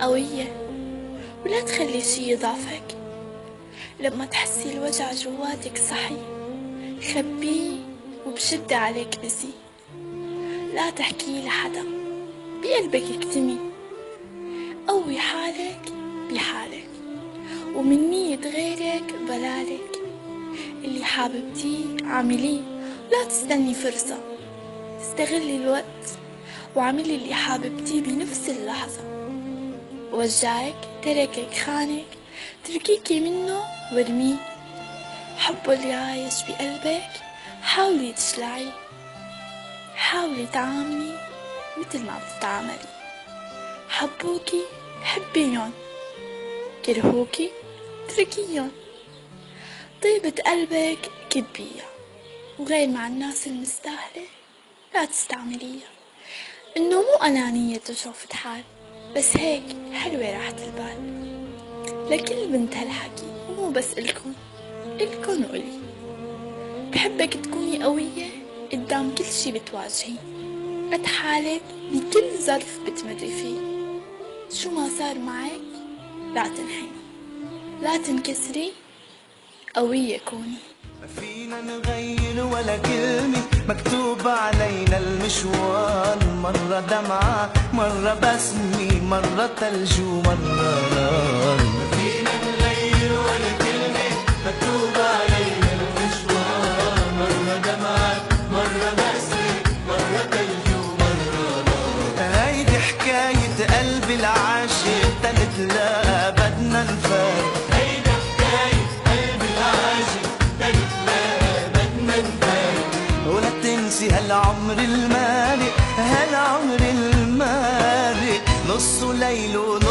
قوية ولا تخلي شي يضعفك. لما تحسي الوجع جواتك صحي خبيه وبشدة عليك بزي. لا تحكي لحدا، بقلبك اكتمي. قوي حالك بحالك ومن نية غيرك بلالك. اللي حاببتيه عامليه، لا تستني فرصة. استغلي الوقت وعملي اللي حاببتيه بنفس اللحظة. وجعك، تركك، خانك، تركيكي منه وارميه. حبه اللي عايش بقلبك حاولي تشلعيه. حاولي تعاملي مثل ما بتتعاملي. حبوكي حبيهم، كرهوكي تركيهم. طيبة قلبك كبيها، وغير مع الناس المستاهلة لا تستعمليها. انه مو انانية تشوفة حال، بس هيك حلوة راحة البال. لكل بنت هالحكي ومو بس إلكن وإلي. بحبك تكوني قوية قدام كل شي بتواجهي. قد حالك بكل ظرف بتمري فيه. شو ما صار معك لا تنحني، لا تنكسري، قوية كوني. ما فينا نغير ولا كلمة، مكتوب علينا المشوار. مرة دمعة، مرة بسمة، مرة تلج ومرة نار. ما فينا نغير ولا كلمة، مكتوب علينا المشوار. مرة دمعة، مرة بسمة، مرة تلج ومرة نار. هيدي حكاية قلبي العاشق، تنتلاقى بدنا نفارق. هالعمر المالي، هالعمر المالي، نصه ليل ونصه